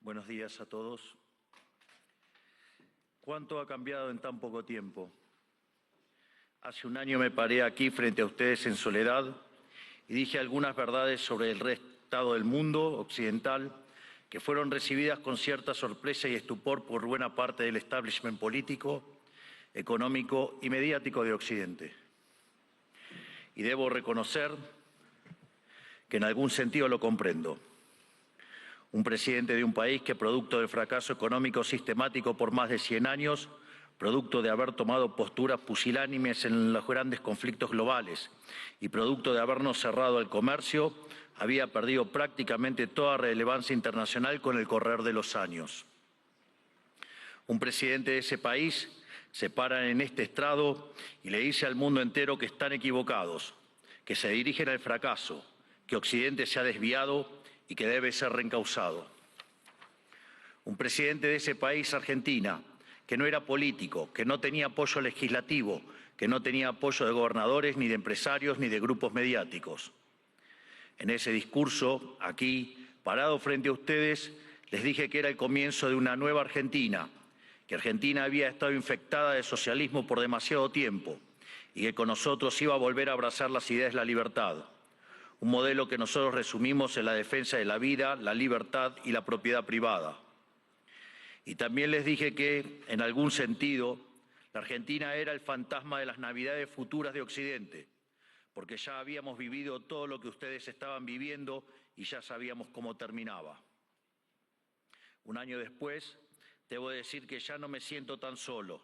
Buenos días a todos. ¿Cuánto ha cambiado en tan poco tiempo? Hace un año me paré aquí frente a ustedes en soledad y dije algunas verdades sobre el estado del mundo occidental que fueron recibidas con cierta sorpresa y estupor por buena parte del establishment político, económico y mediático de Occidente. Y debo reconocer que en algún sentido lo comprendo. Un presidente de un país que, producto del fracaso económico sistemático por más de 100 años, producto de haber tomado posturas pusilánimes en los grandes conflictos globales y producto de habernos cerrado al comercio, había perdido prácticamente toda relevancia internacional con el correr de los años. Un presidente de ese país se para en este estrado y le dice al mundo entero que están equivocados, que se dirigen al fracaso, que Occidente se ha desviado y que debe ser reencauzado. Un presidente de ese país, Argentina, que no era político, que no tenía apoyo legislativo, que no tenía apoyo de gobernadores, ni de empresarios, ni de grupos mediáticos. En ese discurso, aquí, parado frente a ustedes, les dije que era el comienzo de una nueva Argentina, que Argentina había estado infectada de socialismo por demasiado tiempo y que con nosotros iba a volver a abrazar las ideas de la libertad. Un modelo que nosotros resumimos en la defensa de la vida, la libertad y la propiedad privada. Y también les dije que, en algún sentido, la Argentina era el fantasma de las Navidades futuras de Occidente, porque ya habíamos vivido todo lo que ustedes estaban viviendo y ya sabíamos cómo terminaba. Un año después, debo decir que ya no me siento tan solo.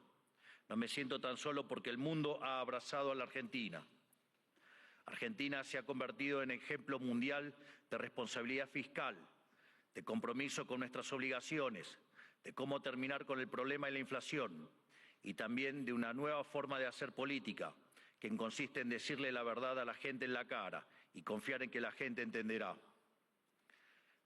No me siento tan solo porque el mundo ha abrazado a la Argentina. Argentina se ha convertido en ejemplo mundial de responsabilidad fiscal, de compromiso con nuestras obligaciones, de cómo terminar con el problema de la inflación y también de una nueva forma de hacer política, que consiste en decirle la verdad a la gente en la cara y confiar en que la gente entenderá.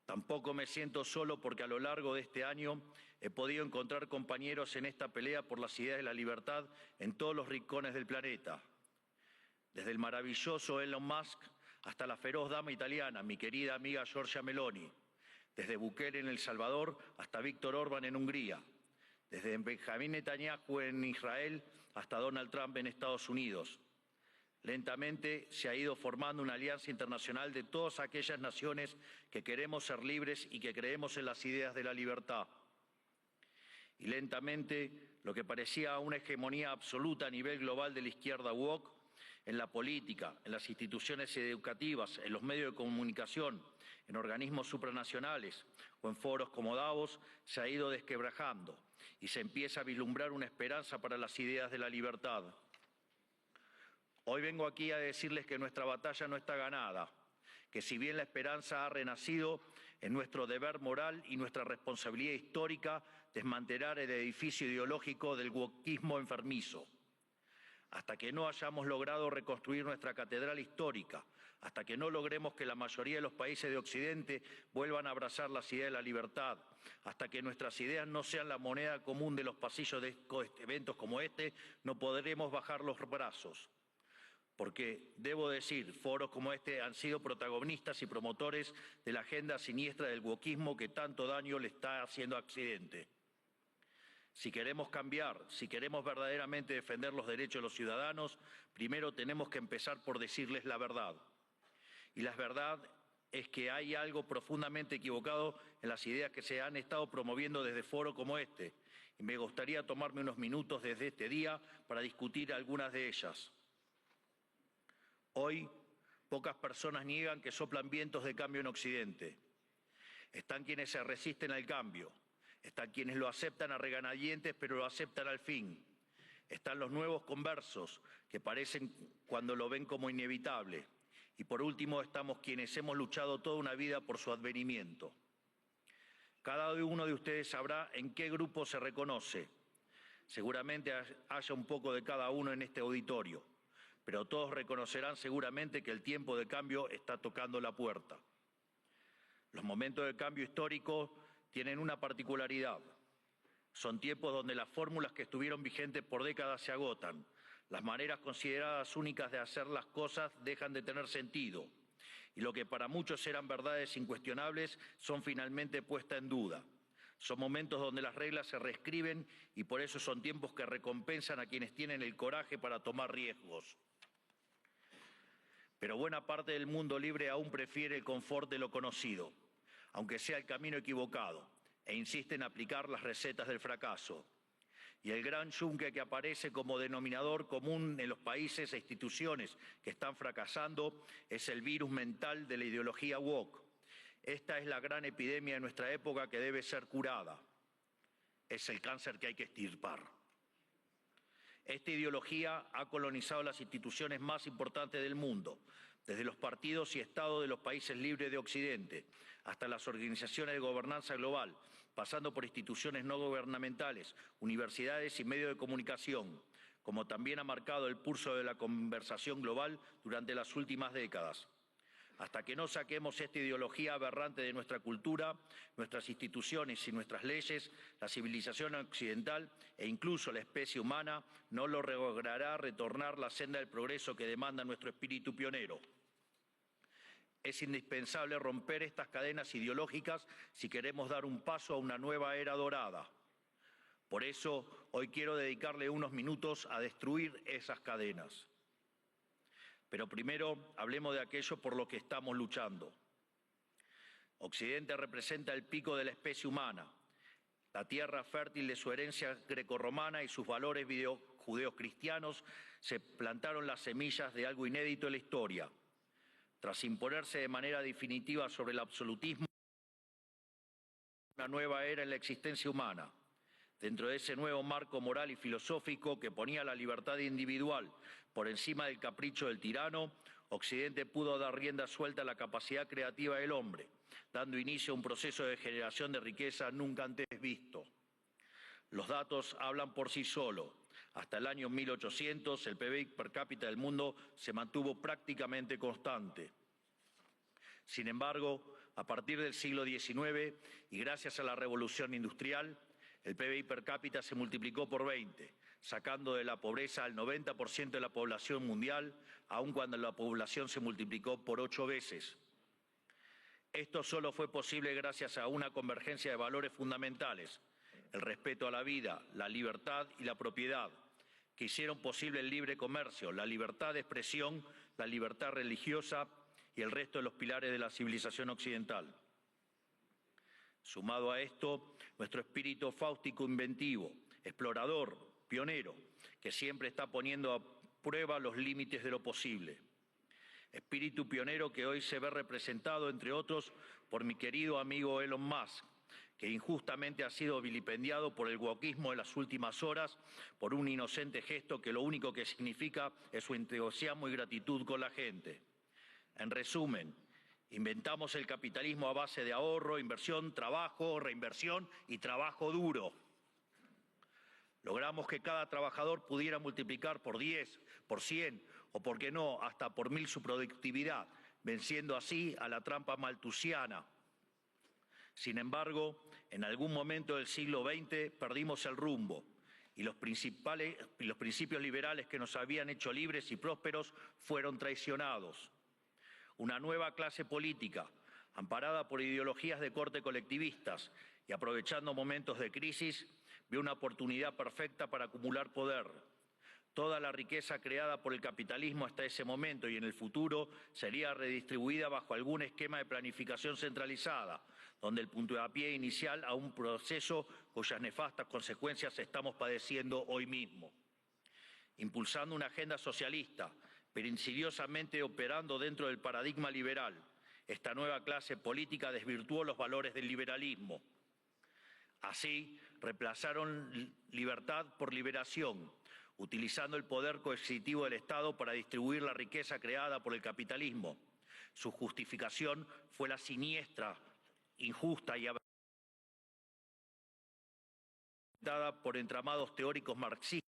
Tampoco me siento solo porque a lo largo de este año he podido encontrar compañeros en esta pelea por las ideas de la libertad en todos los rincones del planeta. Desde el maravilloso Elon Musk hasta la feroz dama italiana, mi querida amiga Giorgia Meloni. Desde Bukele en El Salvador hasta Víctor Orbán en Hungría. Desde Benjamín Netanyahu en Israel hasta Donald Trump en Estados Unidos. Lentamente se ha ido formando una alianza internacional de todas aquellas naciones que queremos ser libres y que creemos en las ideas de la libertad. Y lentamente lo que parecía una hegemonía absoluta a nivel global de la izquierda woke, en la política, en las instituciones educativas, en los medios de comunicación, en organismos supranacionales o en foros como Davos, se ha ido desquebrajando y se empieza a vislumbrar una esperanza para las ideas de la libertad. Hoy vengo aquí a decirles que nuestra batalla no está ganada, que si bien la esperanza ha renacido, es nuestro deber moral y nuestra responsabilidad histórica desmantelar el edificio ideológico del wokismo enfermizo. Hasta que no hayamos logrado reconstruir nuestra catedral histórica, hasta que no logremos que la mayoría de los países de Occidente vuelvan a abrazar las ideas de la libertad, hasta que nuestras ideas no sean la moneda común de los pasillos de eventos como este, no podremos bajar los brazos. Porque, debo decir, foros como este han sido protagonistas y promotores de la agenda siniestra del wokismo que tanto daño le está haciendo a Occidente. Si queremos cambiar, si queremos verdaderamente defender los derechos de los ciudadanos, primero tenemos que empezar por decirles la verdad. Y la verdad es que hay algo profundamente equivocado en las ideas que se han estado promoviendo desde foros como este. Y me gustaría tomarme unos minutos desde este día para discutir algunas de ellas. Hoy, pocas personas niegan que soplan vientos de cambio en Occidente. Están quienes se resisten al cambio. Están quienes lo aceptan a regañadientes, pero lo aceptan al fin. Están los nuevos conversos, que parecen cuando lo ven como inevitable. Y por último, estamos quienes hemos luchado toda una vida por su advenimiento. Cada uno de ustedes sabrá en qué grupo se reconoce. Seguramente haya un poco de cada uno en este auditorio, pero todos reconocerán seguramente que el tiempo de cambio está tocando la puerta. Los momentos de cambio histórico tienen una particularidad. Son tiempos donde las fórmulas que estuvieron vigentes por décadas se agotan. Las maneras consideradas únicas de hacer las cosas dejan de tener sentido. Y lo que para muchos eran verdades incuestionables son finalmente puestas en duda. Son momentos donde las reglas se reescriben y por eso son tiempos que recompensan a quienes tienen el coraje para tomar riesgos. Pero buena parte del mundo libre aún prefiere el confort de lo conocido, aunque sea el camino equivocado, e insiste en aplicar las recetas del fracaso. Y el gran yunque que aparece como denominador común en los países e instituciones que están fracasando es el virus mental de la ideología woke. Esta es la gran epidemia de nuestra época que debe ser curada. Es el cáncer que hay que extirpar. Esta ideología ha colonizado las instituciones más importantes del mundo, desde los partidos y estados de los países libres de Occidente, hasta las organizaciones de gobernanza global, pasando por instituciones no gubernamentales, universidades y medios de comunicación, como también ha marcado el pulso de la conversación global durante las últimas décadas. Hasta que no saquemos esta ideología aberrante de nuestra cultura, nuestras instituciones y nuestras leyes, la civilización occidental e incluso la especie humana no logrará retornar la senda del progreso que demanda nuestro espíritu pionero. Es indispensable romper estas cadenas ideológicas si queremos dar un paso a una nueva era dorada. Por eso, hoy quiero dedicarle unos minutos a destruir esas cadenas. Pero primero hablemos de aquello por lo que estamos luchando. Occidente representa el pico de la especie humana, la tierra fértil de su herencia grecorromana y sus valores judeocristianos se plantaron las semillas de algo inédito en la historia. Tras imponerse de manera definitiva sobre el absolutismo, una nueva era en la existencia humana. Dentro de ese nuevo marco moral y filosófico que ponía la libertad individual por encima del capricho del tirano, Occidente pudo dar rienda suelta a la capacidad creativa del hombre, dando inicio a un proceso de generación de riqueza nunca antes visto. Los datos hablan por sí solos. Hasta el año 1800, el PBI per cápita del mundo se mantuvo prácticamente constante. Sin embargo, a partir del siglo XIX y gracias a la revolución industrial, el PBI per cápita se multiplicó por 20, sacando de la pobreza al 90% de la población mundial, aun cuando la población se multiplicó por 8 veces. Esto solo fue posible gracias a una convergencia de valores fundamentales, el respeto a la vida, la libertad y la propiedad, que hicieron posible el libre comercio, la libertad de expresión, la libertad religiosa y el resto de los pilares de la civilización occidental. Sumado a esto, nuestro espíritu fáustico inventivo, explorador, pionero, que siempre está poniendo a prueba los límites de lo posible. Espíritu pionero que hoy se ve representado, entre otros, por mi querido amigo Elon Musk, que injustamente ha sido vilipendiado por el wokismo de las últimas horas por un inocente gesto que lo único que significa es su entusiasmo y gratitud con la gente. En resumen, inventamos el capitalismo a base de ahorro, inversión, trabajo, reinversión y trabajo duro. Logramos que cada trabajador pudiera multiplicar por 10, por 100 o, por qué no, hasta por 1000 su productividad, venciendo así a la trampa malthusiana. Sin embargo, en algún momento del siglo XX perdimos el rumbo y los principios liberales que nos habían hecho libres y prósperos fueron traicionados. Una nueva clase política, amparada por ideologías de corte colectivistas y aprovechando momentos de crisis, vio una oportunidad perfecta para acumular poder. Toda la riqueza creada por el capitalismo hasta ese momento y en el futuro sería redistribuida bajo algún esquema de planificación centralizada, donde el puntapié inicial a un proceso cuyas nefastas consecuencias estamos padeciendo hoy mismo. Impulsando una agenda socialista, pero insidiosamente operando dentro del paradigma liberal, esta nueva clase política desvirtuó los valores del liberalismo. Así, reemplazaron libertad por liberación, utilizando el poder coercitivo del Estado para distribuir la riqueza creada por el capitalismo. Su justificación fue la siniestra, injusta y dada por entramados teóricos marxistas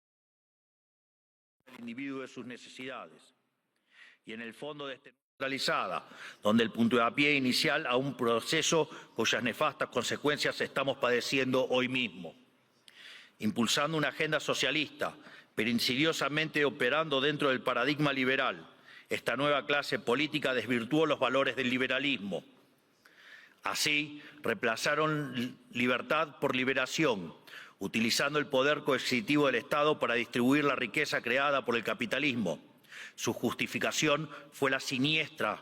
del individuo de sus necesidades. Y en el fondo de este centralizada, donde el puntapié inicial a un proceso cuyas nefastas consecuencias estamos padeciendo hoy mismo. Impulsando una agenda socialista, pero insidiosamente operando dentro del paradigma liberal, esta nueva clase política desvirtuó los valores del liberalismo. Así, reemplazaron libertad por liberación, utilizando el poder coercitivo del Estado para distribuir la riqueza creada por el capitalismo. Su justificación fue la siniestra,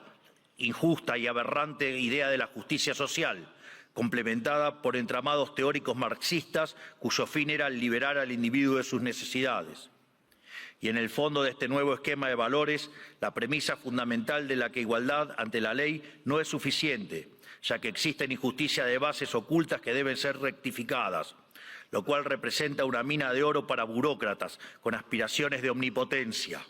injusta y aberrante idea de la justicia social, complementada por entramados teóricos marxistas cuyo fin era liberar al individuo de sus necesidades. Y en el fondo de este nuevo esquema de valores, la premisa fundamental de la que igualdad ante la ley no es suficiente, ya que existen injusticias de bases ocultas que deben ser rectificadas, lo cual representa una mina de oro para burócratas con aspiraciones de omnipotencia.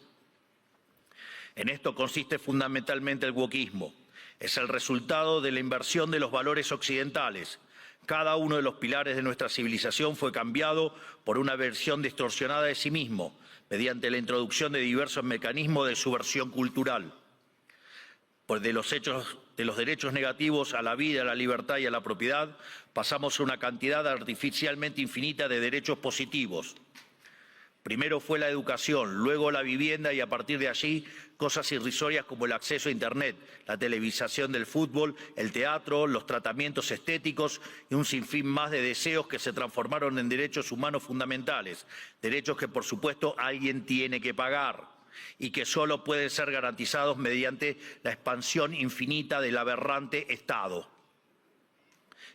En esto consiste fundamentalmente el wokismo. Es el resultado de la inversión de los valores occidentales. Cada uno de los pilares de nuestra civilización fue cambiado por una versión distorsionada de sí mismo, mediante la introducción de diversos mecanismos de subversión cultural. De los derechos negativos a la vida, a la libertad y a la propiedad, pasamos a una cantidad artificialmente infinita de derechos positivos. Primero fue la educación, luego la vivienda y a partir de allí cosas irrisorias como el acceso a Internet, la televisación del fútbol, el teatro, los tratamientos estéticos y un sinfín más de deseos que se transformaron en derechos humanos fundamentales, derechos que por supuesto alguien tiene que pagar y que solo pueden ser garantizados mediante la expansión infinita del aberrante Estado.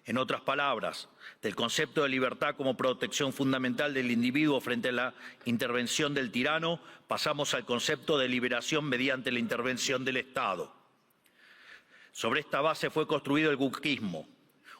En otras palabras, del concepto de libertad como protección fundamental del individuo frente a la intervención del tirano, pasamos al concepto de liberación mediante la intervención del Estado. Sobre esta base fue construido el wokismo,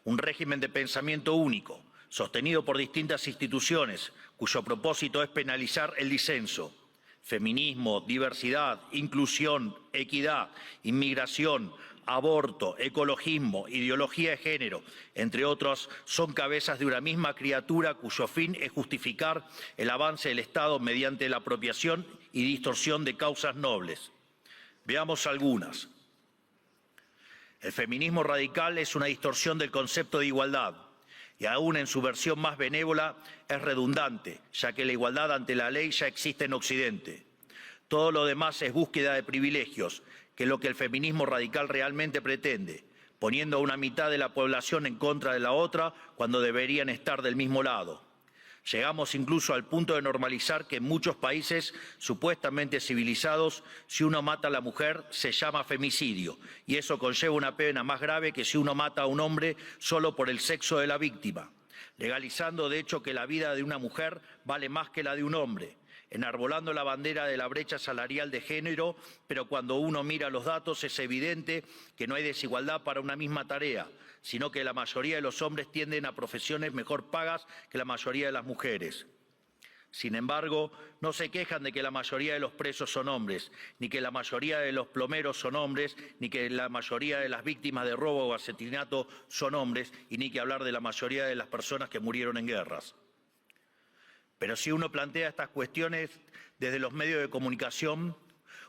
un régimen de pensamiento único, sostenido por distintas instituciones, cuyo propósito es penalizar el disenso. Feminismo, diversidad, inclusión, equidad, inmigración, aborto, ecologismo, ideología de género, entre otros, son cabezas de una misma criatura cuyo fin es justificar el avance del Estado mediante la apropiación y distorsión de causas nobles. Veamos algunas. El feminismo radical es una distorsión del concepto de igualdad y aún en su versión más benévola es redundante, ya que la igualdad ante la ley ya existe en Occidente. Todo lo demás es búsqueda de privilegios, que es lo que el feminismo radical realmente pretende, poniendo a una mitad de la población en contra de la otra cuando deberían estar del mismo lado. Llegamos incluso al punto de normalizar que en muchos países supuestamente civilizados, si uno mata a la mujer se llama femicidio, y eso conlleva una pena más grave que si uno mata a un hombre solo por el sexo de la víctima, legalizando de hecho que la vida de una mujer vale más que la de un hombre, enarbolando la bandera de la brecha salarial de género, pero cuando uno mira los datos es evidente que no hay desigualdad para una misma tarea, sino que la mayoría de los hombres tienden a profesiones mejor pagas que la mayoría de las mujeres. Sin embargo, no se quejan de que la mayoría de los presos son hombres, ni que la mayoría de los plomeros son hombres, ni que la mayoría de las víctimas de robo o asesinato son hombres, y ni que hablar de la mayoría de las personas que murieron en guerras. Pero si uno plantea estas cuestiones desde los medios de comunicación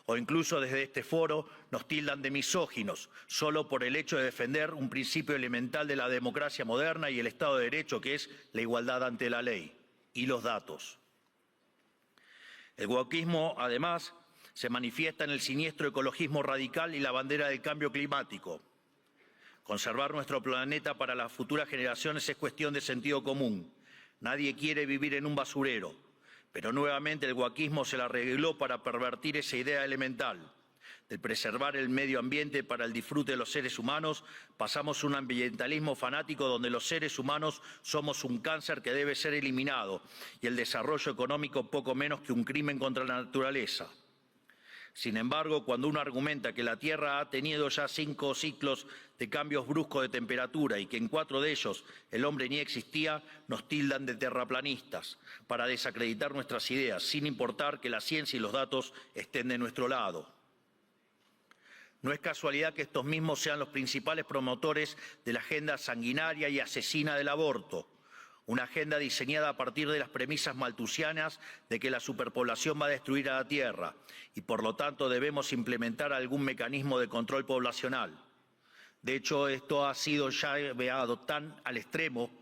o incluso desde este foro, nos tildan de misóginos, solo por el hecho de defender un principio elemental de la democracia moderna y el Estado de Derecho, que es la igualdad ante la ley y los datos. El wokismo, además, se manifiesta en el siniestro ecologismo radical y la bandera del cambio climático. Conservar nuestro planeta para las futuras generaciones es cuestión de sentido común. Nadie quiere vivir en un basurero, pero nuevamente el wokismo se la arregló para pervertir esa idea elemental. De preservar el medio ambiente para el disfrute de los seres humanos, pasamos a un ambientalismo fanático donde los seres humanos somos un cáncer que debe ser eliminado y el desarrollo económico poco menos que un crimen contra la naturaleza. Sin embargo, cuando uno argumenta que la Tierra ha tenido ya 5 ciclos de cambios bruscos de temperatura y que en 4 de ellos el hombre ni existía, nos tildan de terraplanistas para desacreditar nuestras ideas, sin importar que la ciencia y los datos estén de nuestro lado. No es casualidad que estos mismos sean los principales promotores de la agenda sanguinaria y asesina del aborto. Una agenda diseñada a partir de las premisas malthusianas de que la superpoblación va a destruir a la Tierra y por lo tanto debemos implementar algún mecanismo de control poblacional. De hecho, esto ha sido ya llevado tan al extremo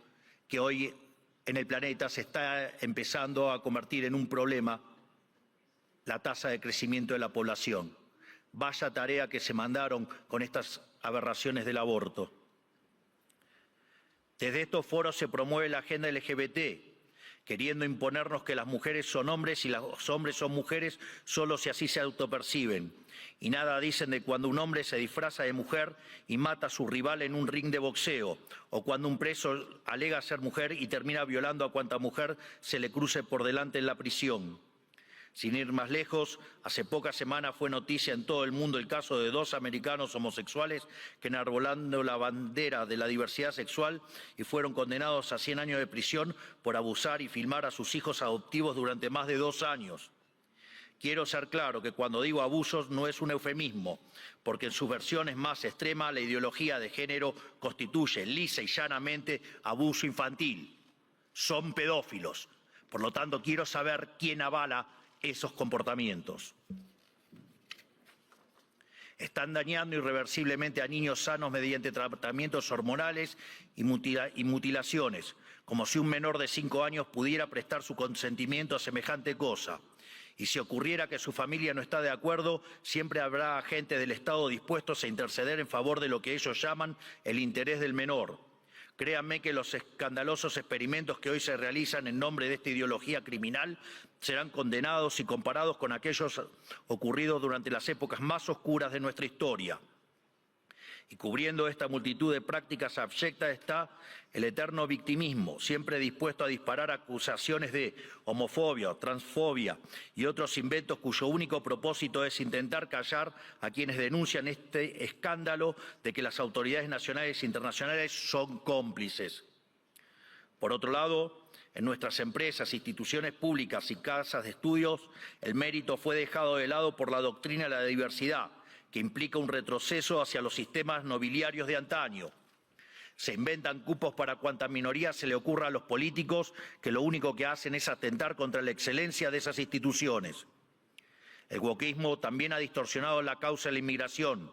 que hoy en el planeta se está empezando a convertir en un problema la tasa de crecimiento de la población. Vaya tarea que se mandaron con estas aberraciones del aborto. Desde estos foros se promueve la agenda LGBT, queriendo imponernos que las mujeres son hombres y los hombres son mujeres solo si así se autoperciben. Y nada dicen de cuando un hombre se disfraza de mujer y mata a su rival en un ring de boxeo, o cuando un preso alega ser mujer y termina violando a cuanta mujer se le cruce por delante en la prisión. Sin ir más lejos, hace pocas semanas fue noticia en todo el mundo el caso de 2 americanos homosexuales que enarbolando la bandera de la diversidad sexual y fueron condenados a 100 años de prisión por abusar y filmar a sus hijos adoptivos durante más de 2 años. Quiero ser claro que cuando digo abusos no es un eufemismo, porque en sus versiones más extremas la ideología de género constituye lisa y llanamente abuso infantil. Son pedófilos. Por lo tanto, quiero saber quién avala esos comportamientos. Están dañando irreversiblemente a niños sanos mediante tratamientos hormonales y mutilaciones, como si un menor de 5 años pudiera prestar su consentimiento a semejante cosa. Y si ocurriera que su familia no está de acuerdo, siempre habrá agentes del Estado dispuestos a interceder en favor de lo que ellos llaman el interés del menor. Créanme que los escandalosos experimentos que hoy se realizan en nombre de esta ideología criminal serán condenados y comparados con aquellos ocurridos durante las épocas más oscuras de nuestra historia. Y cubriendo esta multitud de prácticas abyectas está el eterno victimismo, siempre dispuesto a disparar acusaciones de homofobia, transfobia y otros inventos cuyo único propósito es intentar callar a quienes denuncian este escándalo de que las autoridades nacionales e internacionales son cómplices. Por otro lado, en nuestras empresas, instituciones públicas y casas de estudios, el mérito fue dejado de lado por la doctrina de la diversidad, que implica un retroceso hacia los sistemas nobiliarios de antaño. Se inventan cupos para cuanta minoría se le ocurra a los políticos, que lo único que hacen es atentar contra la excelencia de esas instituciones. El wokismo también ha distorsionado la causa de la inmigración.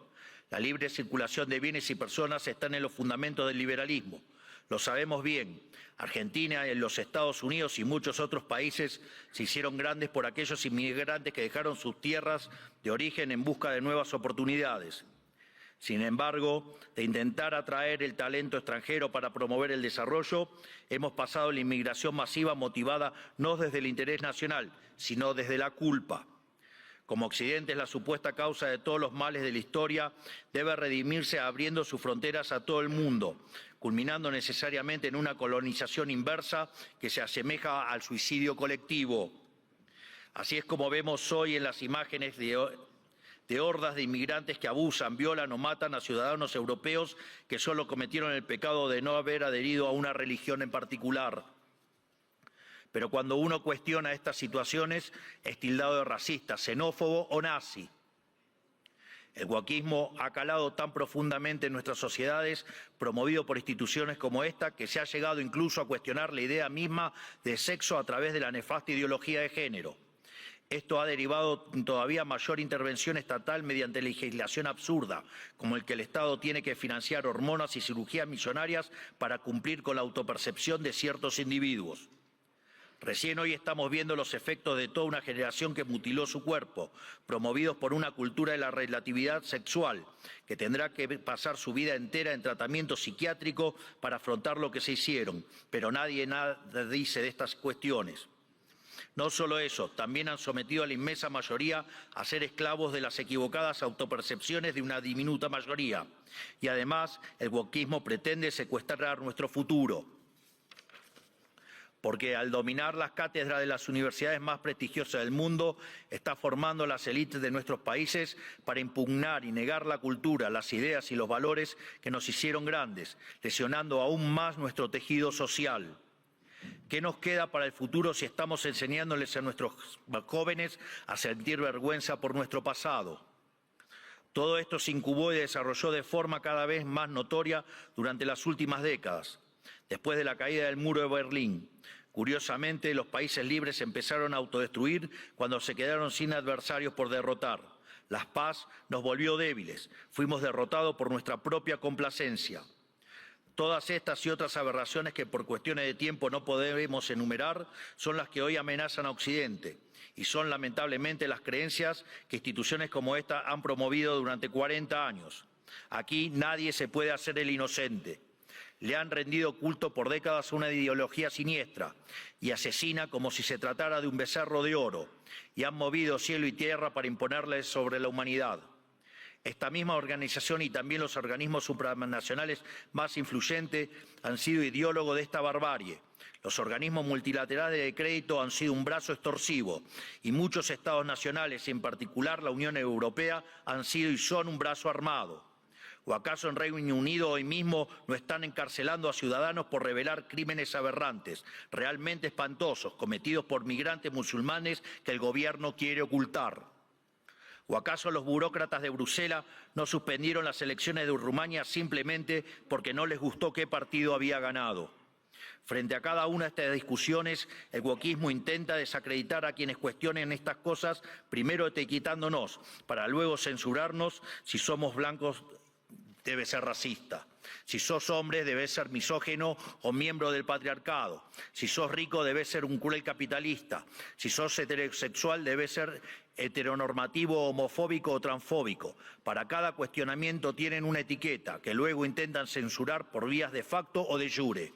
La libre circulación de bienes y personas están en los fundamentos del liberalismo. Lo sabemos bien. Argentina, los Estados Unidos y muchos otros países se hicieron grandes por aquellos inmigrantes que dejaron sus tierras de origen en busca de nuevas oportunidades. Sin embargo, de intentar atraer el talento extranjero para promover el desarrollo, hemos pasado a la inmigración masiva motivada no desde el interés nacional, sino desde la culpa. Como Occidente es la supuesta causa de todos los males de la historia, debe redimirse abriendo sus fronteras a todo el mundo, culminando necesariamente en una colonización inversa que se asemeja al suicidio colectivo. Así es como vemos hoy en las imágenes de hordas de inmigrantes que abusan, violan o matan a ciudadanos europeos que solo cometieron el pecado de no haber adherido a una religión en particular. Pero cuando uno cuestiona estas situaciones es tildado de racista, xenófobo o nazi. El wokismo ha calado tan profundamente en nuestras sociedades, promovido por instituciones como esta, que se ha llegado incluso a cuestionar la idea misma de sexo a través de la nefasta ideología de género. Esto ha derivado en todavía mayor intervención estatal mediante legislación absurda, como el que el Estado tiene que financiar hormonas y cirugías millonarias para cumplir con la autopercepción de ciertos individuos. Recién hoy estamos viendo los efectos de toda una generación que mutiló su cuerpo, promovidos por una cultura de la relatividad sexual, que tendrá que pasar su vida entera en tratamiento psiquiátrico para afrontar lo que se hicieron, pero nadie nada dice de estas cuestiones. No solo eso, también han sometido a la inmensa mayoría a ser esclavos de las equivocadas autopercepciones de una diminuta mayoría. Y además, el wokismo pretende secuestrar nuestro futuro, porque al dominar las cátedras de las universidades más prestigiosas del mundo, está formando las élites de nuestros países para impugnar y negar la cultura, las ideas y los valores que nos hicieron grandes, lesionando aún más nuestro tejido social. ¿Qué nos queda para el futuro si estamos enseñándoles a nuestros jóvenes a sentir vergüenza por nuestro pasado? Todo esto se incubó y desarrolló de forma cada vez más notoria durante las últimas décadas. Después de la caída del muro de Berlín, curiosamente, los países libres empezaron a autodestruir cuando se quedaron sin adversarios por derrotar. La paz nos volvió débiles, fuimos derrotados por nuestra propia complacencia. Todas estas y otras aberraciones que por cuestiones de tiempo no podemos enumerar son las que hoy amenazan a Occidente y son lamentablemente las creencias que instituciones como esta han promovido durante 40 años. Aquí nadie se puede hacer el inocente. Le han rendido culto por décadas a una ideología siniestra y asesina como si se tratara de un becerro de oro, y han movido cielo y tierra para imponerle sobre la humanidad. Esta misma organización y también los organismos supranacionales más influyentes han sido ideólogos de esta barbarie. Los organismos multilaterales de crédito han sido un brazo extorsivo y muchos estados nacionales, y en particular la Unión Europea, han sido y son un brazo armado. ¿O acaso en Reino Unido hoy mismo no están encarcelando a ciudadanos por revelar crímenes aberrantes, realmente espantosos, cometidos por migrantes musulmanes que el gobierno quiere ocultar? ¿O acaso los burócratas de Bruselas no suspendieron las elecciones de Rumania simplemente porque no les gustó qué partido había ganado? Frente a cada una de estas discusiones, el wokismo intenta desacreditar a quienes cuestionen estas cosas, primero etiquetándonos, para luego censurarnos. Si somos blancos, debe ser racista. Si sos hombre, debes ser misógino o miembro del patriarcado. Si sos rico, debes ser un cruel capitalista. Si sos heterosexual, debes ser heteronormativo, homofóbico o transfóbico. Para cada cuestionamiento tienen una etiqueta que luego intentan censurar por vías de facto o de jure.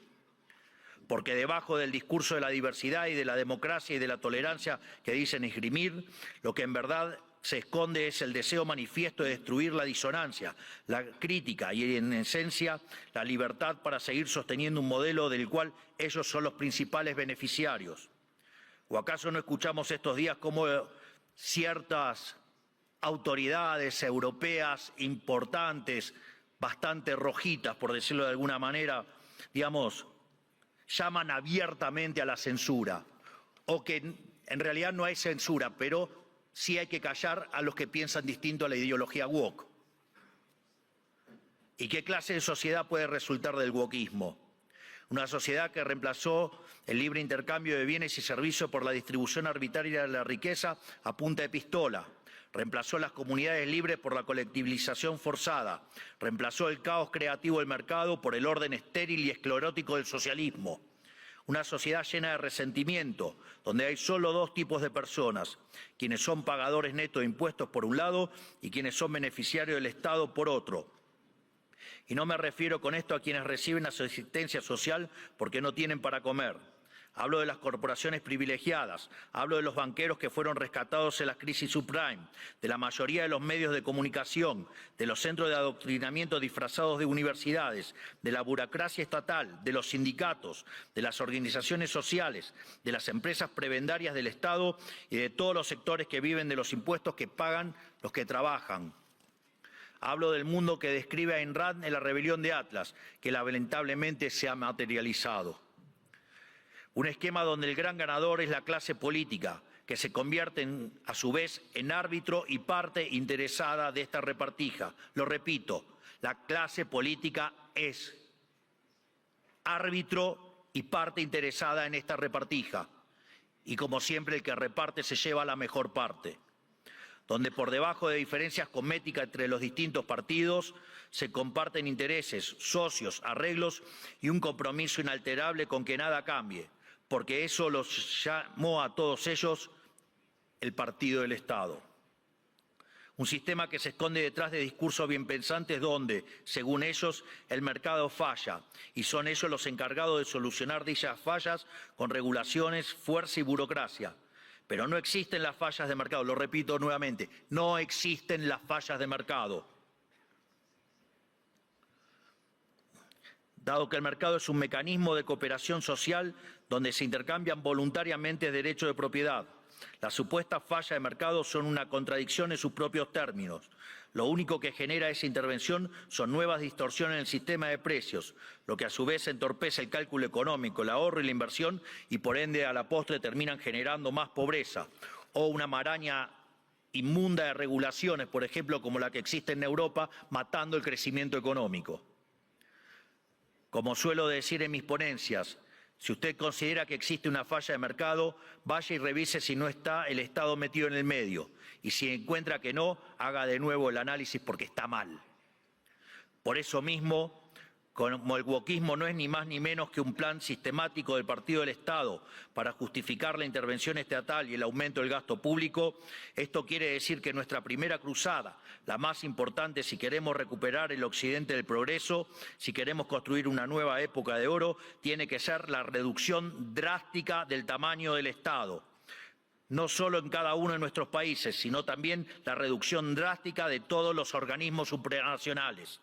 Porque debajo del discurso de la diversidad y de la democracia y de la tolerancia que dicen esgrimir, lo que en verdad se esconde es el deseo manifiesto de destruir la disonancia, la crítica y, en esencia, la libertad para seguir sosteniendo un modelo del cual ellos son los principales beneficiarios. ¿O acaso no escuchamos estos días cómo ciertas autoridades europeas importantes, bastante rojitas, por decirlo de alguna manera, llaman abiertamente a la censura? O que en realidad no hay censura, pero sí hay que callar a los que piensan distinto a la ideología woke. ¿Y qué clase de sociedad puede resultar del wokismo? Una sociedad que reemplazó el libre intercambio de bienes y servicios por la distribución arbitraria de la riqueza a punta de pistola. Reemplazó las comunidades libres por la colectivización forzada. Reemplazó el caos creativo del mercado por el orden estéril y esclerótico del socialismo. Una sociedad llena de resentimiento, donde hay solo dos tipos de personas: quienes son pagadores netos de impuestos por un lado y quienes son beneficiarios del Estado por otro. Y no me refiero con esto a quienes reciben asistencia social porque no tienen para comer. Hablo de las corporaciones privilegiadas, hablo de los banqueros que fueron rescatados en la crisis subprime, de la mayoría de los medios de comunicación, de los centros de adoctrinamiento disfrazados de universidades, de la burocracia estatal, de los sindicatos, de las organizaciones sociales, de las empresas prebendarias del Estado y de todos los sectores que viven de los impuestos que pagan los que trabajan. Hablo del mundo que describe Ayn Rand en La rebelión de Atlas, que lamentablemente se ha materializado. Un esquema donde el gran ganador es la clase política, que se convierte a su vez en árbitro y parte interesada de esta repartija. Lo repito, la clase política es árbitro y parte interesada en esta repartija. Y como siempre, el que reparte se lleva la mejor parte. Donde por debajo de diferencias cosméticas entre los distintos partidos se comparten intereses, socios, arreglos y un compromiso inalterable con que nada cambie, porque eso los llamó a todos ellos el partido del Estado. Un sistema que se esconde detrás de discursos bien pensantes donde, según ellos, el mercado falla y son ellos los encargados de solucionar dichas fallas con regulaciones, fuerza y burocracia. Pero no existen las fallas de mercado, lo repito nuevamente, no existen las fallas de mercado. Dado que el mercado es un mecanismo de cooperación social donde se intercambian voluntariamente derechos de propiedad, las supuestas fallas de mercado son una contradicción en sus propios términos. Lo único que genera esa intervención son nuevas distorsiones en el sistema de precios, lo que a su vez entorpece el cálculo económico, el ahorro y la inversión y por ende a la postre terminan generando más pobreza o una maraña inmunda de regulaciones, por ejemplo, como la que existe en Europa, matando el crecimiento económico. Como suelo decir en mis ponencias, si usted considera que existe una falla de mercado, vaya y revise si no está el Estado metido en el medio. Y si encuentra que no, haga de nuevo el análisis porque está mal. Por eso mismo, Como el wokismo no es ni más ni menos que un plan sistemático del Partido del Estado para justificar la intervención estatal y el aumento del gasto público, esto quiere decir que nuestra primera cruzada, la más importante si queremos recuperar el occidente del progreso, si queremos construir una nueva época de oro, tiene que ser la reducción drástica del tamaño del Estado. No solo en cada uno de nuestros países, sino también la reducción drástica de todos los organismos supranacionales.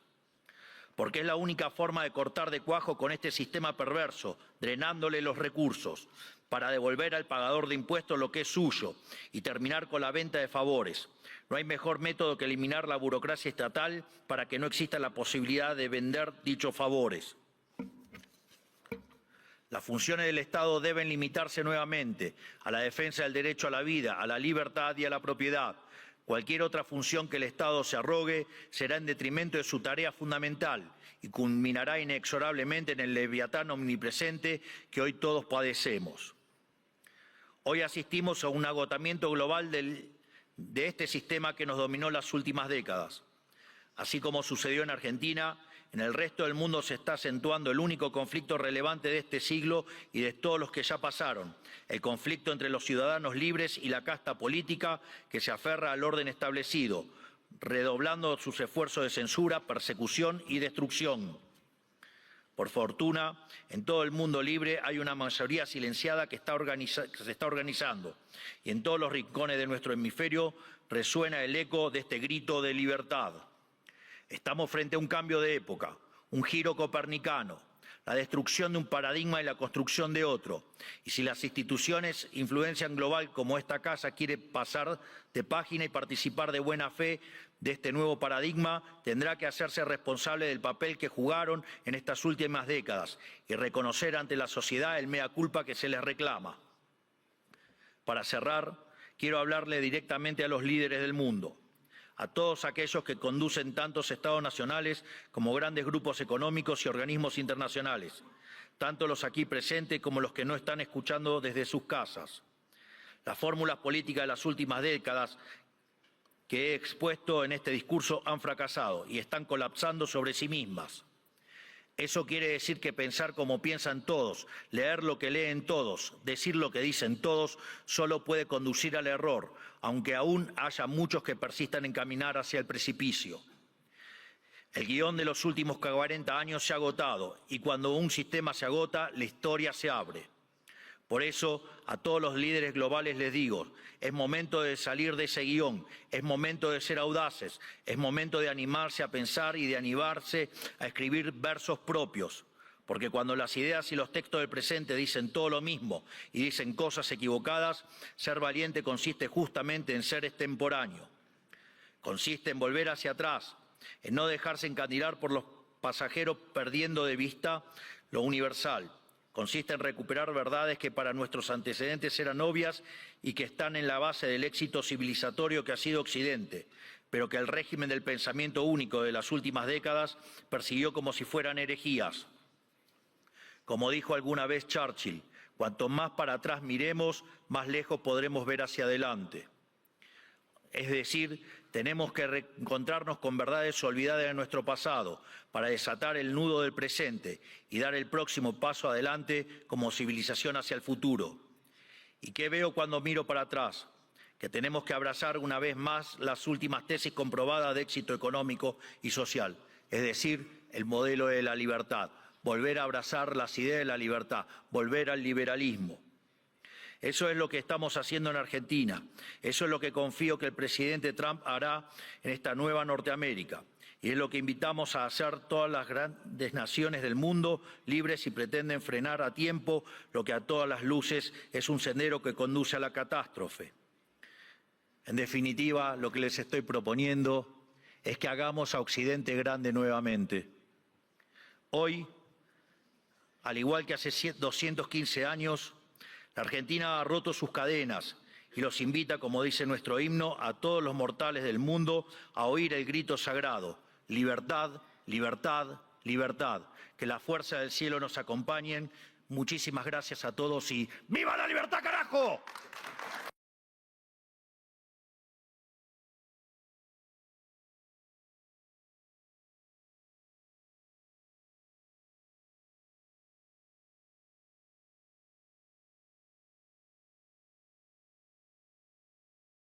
Porque es la única forma de cortar de cuajo con este sistema perverso, drenándole los recursos, para devolver al pagador de impuestos lo que es suyo y terminar con la venta de favores. No hay mejor método que eliminar la burocracia estatal para que no exista la posibilidad de vender dichos favores. Las funciones del Estado deben limitarse nuevamente a la defensa del derecho a la vida, a la libertad y a la propiedad. Cualquier otra función que el Estado se arrogue será en detrimento de su tarea fundamental y culminará inexorablemente en el leviatán omnipresente que hoy todos padecemos. Hoy asistimos a un agotamiento global de este sistema que nos dominó las últimas décadas. Así como sucedió en Argentina, en el resto del mundo se está acentuando el único conflicto relevante de este siglo y de todos los que ya pasaron, el conflicto entre los ciudadanos libres y la casta política que se aferra al orden establecido, redoblando sus esfuerzos de censura, persecución y destrucción. Por fortuna, en todo el mundo libre hay una mayoría silenciada que se está organizando y en todos los rincones de nuestro hemisferio resuena el eco de este grito de libertad. Estamos frente a un cambio de época, un giro copernicano, la destrucción de un paradigma y la construcción de otro. Y si las instituciones influencian global como esta casa quiere pasar de página y participar de buena fe de este nuevo paradigma, tendrá que hacerse responsable del papel que jugaron en estas últimas décadas y reconocer ante la sociedad el mea culpa que se les reclama. Para cerrar, quiero hablarle directamente a los líderes del mundo, a todos aquellos que conducen tantos estados nacionales como grandes grupos económicos y organismos internacionales, tanto los aquí presentes como los que no están escuchando desde sus casas. Las fórmulas políticas de las últimas décadas que he expuesto en este discurso han fracasado y están colapsando sobre sí mismas. Eso quiere decir que pensar como piensan todos, leer lo que leen todos, decir lo que dicen todos, solo puede conducir al error, aunque aún haya muchos que persistan en caminar hacia el precipicio. El guión de los últimos 40 años se ha agotado y cuando un sistema se agota, la historia se abre. Por eso, a todos los líderes globales les digo, es momento de salir de ese guión, es momento de ser audaces, es momento de animarse a pensar y de animarse a escribir versos propios. Porque cuando las ideas y los textos del presente dicen todo lo mismo y dicen cosas equivocadas, ser valiente consiste justamente en ser extemporáneo. Consiste en volver hacia atrás, en no dejarse encandilar por los pasajeros perdiendo de vista lo universal. Consiste en recuperar verdades que para nuestros antecedentes eran obvias y que están en la base del éxito civilizatorio que ha sido Occidente, pero que el régimen del pensamiento único de las últimas décadas persiguió como si fueran herejías. Como dijo alguna vez Churchill, cuanto más para atrás miremos, más lejos podremos ver hacia adelante. Es decir, tenemos que reencontrarnos con verdades olvidadas de nuestro pasado para desatar el nudo del presente y dar el próximo paso adelante como civilización hacia el futuro. ¿Y qué veo cuando miro para atrás? Que tenemos que abrazar una vez más las últimas tesis comprobadas de éxito económico y social, es decir, el modelo de la libertad, volver a abrazar las ideas de la libertad, volver al liberalismo. Eso es lo que estamos haciendo en Argentina. Eso es lo que confío que el presidente Trump hará en esta nueva Norteamérica. Y es lo que invitamos a hacer todas las grandes naciones del mundo, libres si pretenden frenar a tiempo lo que a todas las luces es un sendero que conduce a la catástrofe. En definitiva, lo que les estoy proponiendo es que hagamos a Occidente grande nuevamente. Hoy, al igual que hace 215 años, la Argentina ha roto sus cadenas y los invita, como dice nuestro himno, a todos los mortales del mundo a oír el grito sagrado: libertad, libertad, libertad. Que la fuerza del cielo nos acompañen. Muchísimas gracias a todos y ¡viva la libertad, carajo!